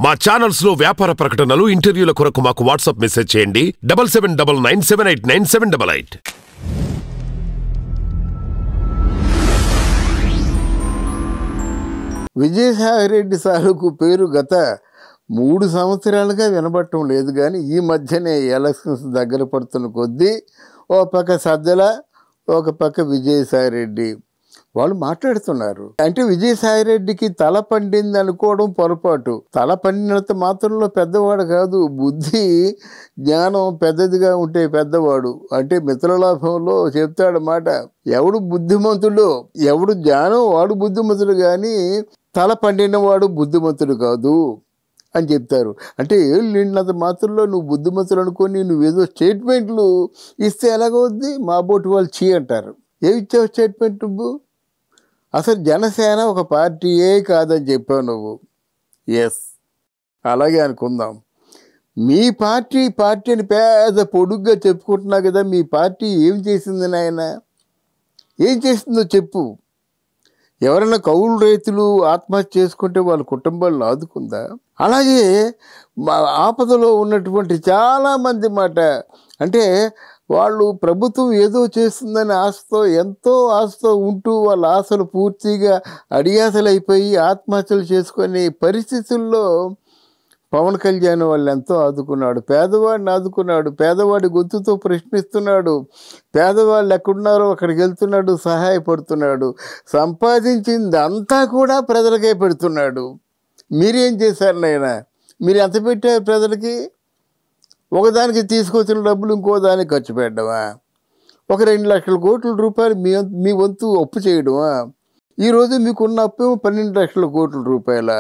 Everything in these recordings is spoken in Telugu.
మా ఛానల్స్ లో వ్యాపార ప్రకటనలు ఇంటర్వ్యూల కొరకు మాకు వాట్సాప్ మెసేజ్ చేయండి 7799978978. విజయసాయిరెడ్డి సారుకు పేరు గత 3 సంవత్సరాలుగా వినబడటం లేదు. కానీ ఈ మధ్యనే ఎలక్షన్స్ దగ్గర పడుతున్న కొద్దీ ఓ పక్క సజ్జల, ఒక పక్క విజయసాయిరెడ్డి వాళ్ళు మాట్లాడుతున్నారు. అంటే విజయసాయిరెడ్డికి తల పండింది అనుకోవడం పొరపాటు. తల పండినంత మాత్రంలో పెద్దవాడు కాదు, బుద్ధి జ్ఞానం పెద్దదిగా ఉంటే పెద్దవాడు. అంటే మిత్రలాభంలో చెప్తాడన్నమాట, ఎవడు బుద్ధిమంతుడు, ఎవడు జ్ఞానం వాడు బుద్ధిమంతుడు, కానీ తల పండినవాడు బుద్ధిమంతుడు కాదు అని చెప్తారు. అంటే ఏళ్ళు నిండినంత మాత్రంలో నువ్వు బుద్ధిమంతులు అనుకొని నువ్వేదో స్టేట్మెంట్లు ఇస్తే ఎలాగవుద్ది? మా బోటి వాళ్ళు చీ అంటారు. ఏమి ఇచ్చావు స్టేట్మెంట్? నువ్వు అసలు జనసేన ఒక పార్టీయే కాదని చెప్పావు నువ్వు. ఎస్, అలాగే అనుకుందాం. మీ పార్టీ అని పెద్ద పొడుగ్గా చెప్పుకుంటున్నా కదా. మీ పార్టీ ఏం చేసింది నాయన? ఏం చేసిందో చెప్పు. ఎవరైనా కౌలు రైతులు ఆత్మహత్య చేసుకుంటే వాళ్ళ కుటుంబాలను ఆదుకుందా? అలాగే ఆపదలో ఉన్నటువంటి చాలామంది మాట, అంటే వాళ్ళు ప్రభుత్వం ఏదో చేస్తుందని ఆశతో, ఎంతో ఆశతో ఉంటూ వాళ్ళ ఆశలు పూర్తిగా అడియాసలు అయిపోయి ఆత్మహత్యలు చేసుకునే పరిస్థితుల్లో పవన్ కళ్యాణ్ వాళ్ళు ఎంతో ఆదుకున్నాడు. పేదవాడిని ఆదుకున్నాడు, పేదవాడి గొంతుతో ప్రశ్నిస్తున్నాడు, పేదవాళ్ళు ఎక్కడున్నారో అక్కడికి వెళ్తున్నాడు, సహాయపడుతున్నాడు. సంపాదించింది అంతా కూడా ప్రజలకే పెడుతున్నాడు. మీరేం చేశారు నాయన? మీరు ఎంత పెట్టారు ప్రజలకి? ఒకదానికి తీసుకొచ్చిన డబ్బులు ఇంకో దానికి ఖర్చు పెట్టడమా? ఒక 2 లక్షల కోట్ల రూపాయలు మీ వంతు అప్పు చేయడమా? ఈరోజు మీకున్న అప్పు 12 లక్షల కోట్ల రూపాయల.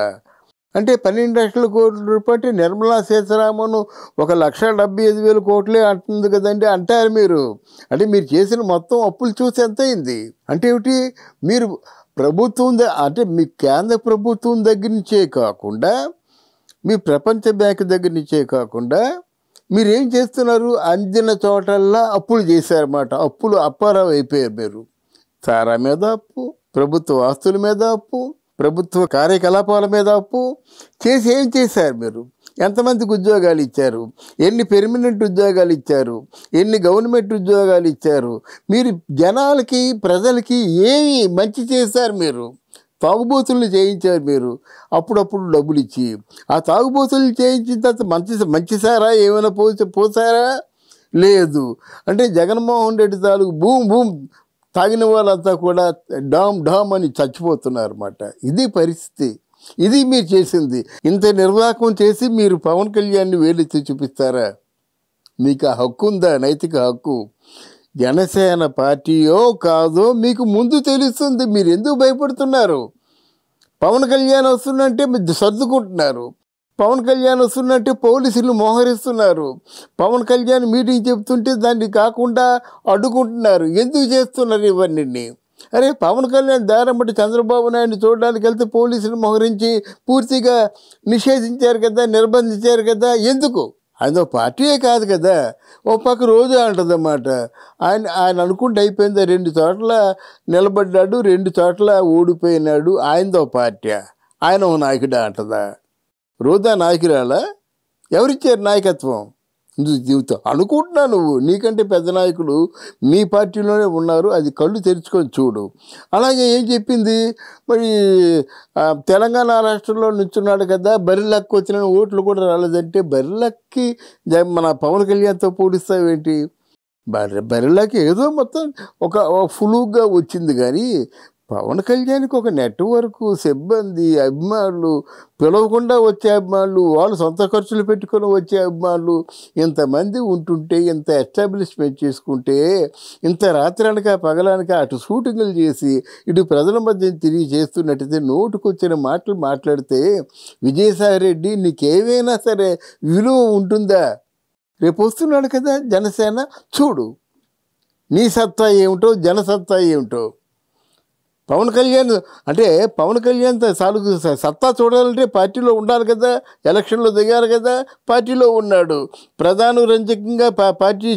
అంటే 12 లక్షల కోట్ల రూపాయలు నిర్మలా సీతారామన్ 1,75,000 కోట్లే అంటుంది కదండి అంటారు మీరు. అంటే మీరు చేసిన మొత్తం అప్పులు చూసి ఎంత అయింది? అంటే ఏమిటి? మీరు ప్రభుత్వం అంటే మీ కేంద్ర ప్రభుత్వం దగ్గర నుంచే కాకుండా, మీ ప్రపంచ బ్యాంక్ దగ్గర నుంచే కాకుండా మీరేం చేస్తున్నారు? అందిన చోటల్లా అప్పులు చేశారన్నమాట. అప్పులు అప్పారావు అయిపోయారు మీరు. సారా మీద అప్పు, ప్రభుత్వ ఆస్తుల మీద అప్పు, ప్రభుత్వ కార్యకలాపాల మీద అప్పు చేసి ఏం చేశారు మీరు? ఎంతమందికి ఉద్యోగాలు ఇచ్చారు? ఎన్ని పెర్మనెంట్ ఉద్యోగాలు ఇచ్చారు? ఎన్ని గవర్నమెంట్ ఉద్యోగాలు ఇచ్చారు? మీరు జనాలకి, ప్రజలకి ఏమి మంచి చేశారు? మీరు తాగుబోతుల్ని చేయించారు మీరు అప్పుడప్పుడు డబ్బులు ఇచ్చి. ఆ తాగుబోతుల్ని చేయించిన తర్వాత మంచి సారా ఏమైనా పోసారా? లేదు. అంటే జగన్మోహన్ రెడ్డి తాలూకు భూమ్ తాగిన వాళ్ళంతా కూడా డామ్ అని చచ్చిపోతున్నారు అన్నమాట. ఇది పరిస్థితి. ఇది మీరు చేసింది. ఇంత నిర్వాహకం చేసి మీరు పవన్ కళ్యాణ్ని వేలెత్తి చూపిస్తారా? మీకు ఆ హక్కు ఉందా? నైతిక హక్కు. జనసేన పార్టీయో కాదో మీకు ముందు తెలుస్తుంది. మీరు ఎందుకు భయపడుతున్నారు? పవన్ కళ్యాణ్ వస్తున్నంటే మీరు సర్దుకుంటున్నారు. పవన్ కళ్యాణ్ వస్తున్నట్టే పోలీసులు మోహరిస్తున్నారు. పవన్ కళ్యాణ్ మీటింగ్ చెప్తుంటే దాన్ని కాకుండా అడ్డుకుంటున్నారు. ఎందుకు చేస్తున్నారు ఇవన్నీ? అరే పవన్ కళ్యాణ్ దారంబట్టి చంద్రబాబు నాయుడు చూడడానికి వెళ్తే పోలీసులు మోహరించి పూర్తిగా నిషేధించారు కదా, నిర్బంధించారు కదా. ఎందుకు? ఆయన పార్టీయే కాదు కదా. ఓ పక్క రోజు అంటదన్నమాట, ఆయన అనుకుంటే అయిపోయింది. 2 చోట్ల నిలబడ్డాడు, 2 చోట్ల ఓడిపోయినాడు. ఆయనదో పార్టీ, ఆయన ఓ నాయకుడా అంటదా? రోజా నాయకురాలా? ఎవరిచ్చారు నాయకత్వం? జీవితం అనుకుంటున్నా నువ్వు. నీకంటే పెద్ద నాయకులు మీ పార్టీలోనే ఉన్నారు. అది కళ్ళు తెరుచుకొని చూడు. అలాగే ఏం చెప్పింది మరి, తెలంగాణ రాష్ట్రంలో నుంచున్నాడు కదా, బరిలక్కి వచ్చిన ఓట్లు కూడా రాలేదంటే బరిలక్కి మన పవన్ కళ్యాణ్తో పోలిస్తావేంటి? బరిలకి ఏదో మొత్తం ఒక ఫులుగా వచ్చింది. కానీ పవన్ కళ్యాణ్కి ఒక నెట్వర్క్, సిబ్బంది, అభిమానులు, పిలవకుండా వచ్చే అభిమానులు, వాళ్ళు సొంత ఖర్చులు పెట్టుకొని వచ్చే అభిమానులు ఇంతమంది ఉంటుంటే, ఇంత ఎస్టాబ్లిష్మెంట్ చేసుకుంటే, ఇంత రాత్రనక పగలనక అటు షూటింగులు చేసి ఇటు ప్రజల మధ్య తిరిగి చేస్తున్నట్టయితే నోటుకొచ్చిన మాటలు మాట్లాడితే విజయసాయిరెడ్డి నీకేమైనా సరే విలువ ఉంటుందా? రేపు వస్తున్నాడు కదా జనసేన, చూడు నీ సత్తా ఏమిటో, జనసత్తా ఏమిటో. పవన్ కళ్యాణ్ అంటే పవన్ కళ్యాణ్ సాలుగు సత్తా చూడాలంటే పార్టీలో ఉండాలి కదా, ఎలక్షన్లో దిగారు కదా, పార్టీలో ఉన్నాడు, ప్రధాన రంజకంగా పార్టీ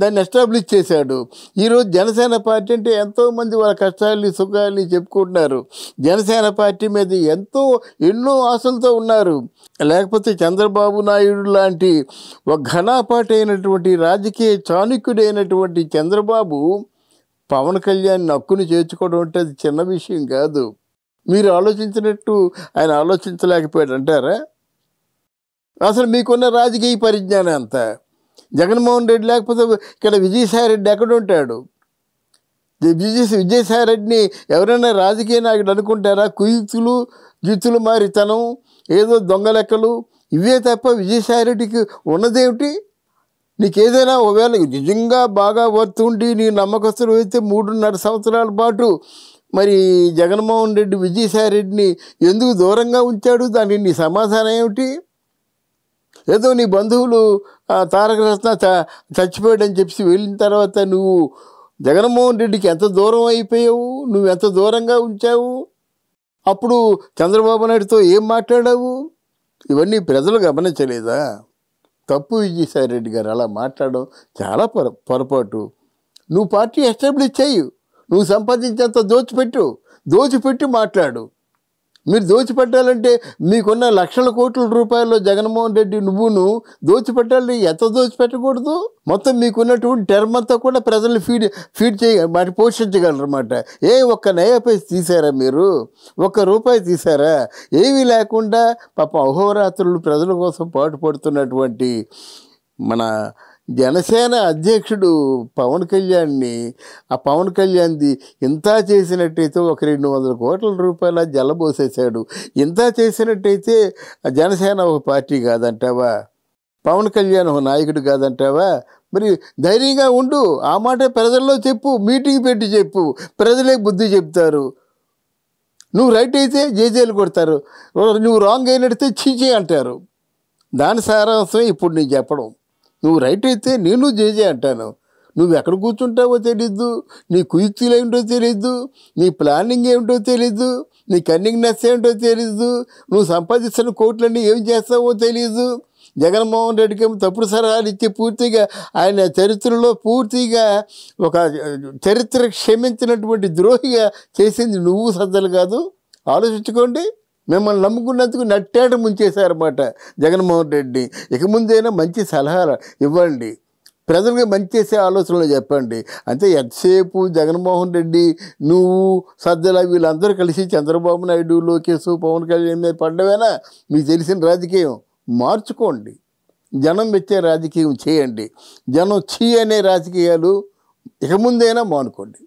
దాన్ని ఎస్టాబ్లిష్ చేశాడు. ఈరోజు జనసేన పార్టీ అంటే ఎంతోమంది వాళ్ళ కష్టాలని సుఖాలని చెప్పుకుంటున్నారు. జనసేన పార్టీ మీద ఎన్నో ఆశలతో ఉన్నారు. లేకపోతే చంద్రబాబు నాయుడు లాంటి ఒక ఘనాపాటి అయినటువంటి రాజకీయ చాణక్యుడైనటువంటి చంద్రబాబు పవన్ కళ్యాణ్ హక్కుని చేర్చుకోవడం అంటే అది చిన్న విషయం కాదు. మీరు ఆలోచించినట్టు ఆయన ఆలోచించలేకపోయాడు అంటారా? అసలు మీకున్న రాజకీయ పరిజ్ఞానం అంతా. జగన్మోహన్ రెడ్డి లేకపోతే ఇక్కడ విజయసాయి రెడ్డి ఎక్కడ ఉంటాడు? విజయసాయి రెడ్డిని ఎవరైనా రాజకీయ నాయకుడు అనుకుంటారా? కుయుక్తులు జిత్తులు మారితనం, ఏదో దొంగ లెక్కలు, ఇవే తప్ప విజయసాయి రెడ్డికి ఉన్నదేమిటి? నీకేదైనా ఒకవేళ నిజంగా బాగా వర్తుండి నీ నమ్మకస్తులు అయితే 3.5 సంవత్సరాల పాటు మరి జగన్మోహన్ రెడ్డి విజయసాయి రెడ్డిని ఎందుకు దూరంగా ఉంచాడు? దానికి నీ సమాధానం ఏమిటి? ఏదో నీ బంధువులు తారక రత్న చచ్చిపోయాడని చెప్పి వెళ్ళిన తర్వాత నువ్వు జగన్మోహన్ రెడ్డికి ఎంత దూరం అయిపోయావు, నువ్వు ఎంత దూరంగా ఉంచావు? అప్పుడు చంద్రబాబు నాయుడుతో ఏం మాట్లాడావు? ఇవన్నీ ప్రజలు గమనించలేదా? తప్పు విజయసాయి రెడ్డి గారు అలా మాట్లాడడం చాలా పొరపాటు. నువ్వు పార్టీ ఎస్టాబ్లిష్ చేయు, నువ్వు సంపాదించేంత దోచిపెట్టి మాట్లాడు. మీరు దోచిపెట్టాలంటే మీకున్న లక్షల కోట్ల రూపాయల్లో జగన్మోహన్ రెడ్డి నువ్వును దోచిపెట్టాలి. ఎంత దోచిపెట్టకూడదు? మొత్తం మీకున్నటువంటి టర్మ్ అంతా కూడా ప్రజల్ని ఫీడ్ మరి పోషించగలరన్నమాట. ఒక్క నయా పైసా తీసారా మీరు? ఒక్క రూపాయి తీసారా? ఏమీ లేకుండా పాపం అహోరాత్రులు ప్రజల కోసం పాటుపడుతున్నటువంటి మన జనసేన అధ్యక్షుడు పవన్ కళ్యాణ్ని, ఆ పవన్ కళ్యాణ్ది ఇంత చేసినట్టయితే ఒక 200 కోట్ల రూపాయల జల్లబోసేశాడు. ఇంత చేసినట్టయితే జనసేన ఒక పార్టీ కాదంటావా? పవన్ కళ్యాణ్ ఒక నాయకుడు కాదంటావా? మరి ధైర్యంగా ఉండు. ఆ మాట ప్రజల్లో చెప్పు, మీటింగ్ పెట్టి చెప్పు, ప్రజలే బుద్ధి చెప్తారు. నువ్వు రైట్ అయితే జేజేలు కొడతారు, నువ్వు రాంగ్ అయినట్టే చీచే అంటారు. దాని సారాంశం ఇప్పుడు నేను చెప్పడం. నువ్వు రైట్ అయితే నేను జేజే అంటాను. నువ్వు ఎక్కడ కూర్చుంటావో తెలీదు, నీ కుయుక్తులు ఏమిటో తెలీదు, నీ ప్లానింగ్ ఏమిటో తెలీదు, నీ కన్నింగ్నెస్ ఏమిటో తెలీదు, నువ్వు సంపాదిస్తున్న కోట్లన్నీ ఏం చేస్తావో తెలీదు. జగన్మోహన్ రెడ్డికి ఏమో తప్పుడు సలహాలు ఇచ్చి పూర్తిగా ఆయన చరిత్రలో పూర్తిగా ఒక చరిత్ర క్షమించినటువంటి ద్రోహిగా చేసింది నువ్వు సజ్జలు కాదు. ఆలోచించుకోండి. మిమ్మల్ని నమ్ముకున్నందుకు నట్టేట ముంచేశారన్నమాట జగన్మోహన్ రెడ్డి. ఇక ముందైనా మంచి సలహాలు ఇవ్వండి, ప్రజలకు మంచి చేసే ఆలోచనలు చెప్పండి. అంతే ఎంతసేపు జగన్మోహన్ రెడ్డి, నువ్వు, సజ్జల వీళ్ళందరూ కలిసి చంద్రబాబు నాయుడు, లోకేష్, పవన్ కళ్యాణ్ మీద పడ్డవేనా? మీకు తెలిసిన రాజకీయం మార్చుకోండి. జనం మెచ్చే రాజకీయం చేయండి. జనం చీ అనే రాజకీయాలు ఇక ముందైనా మానుకోండి.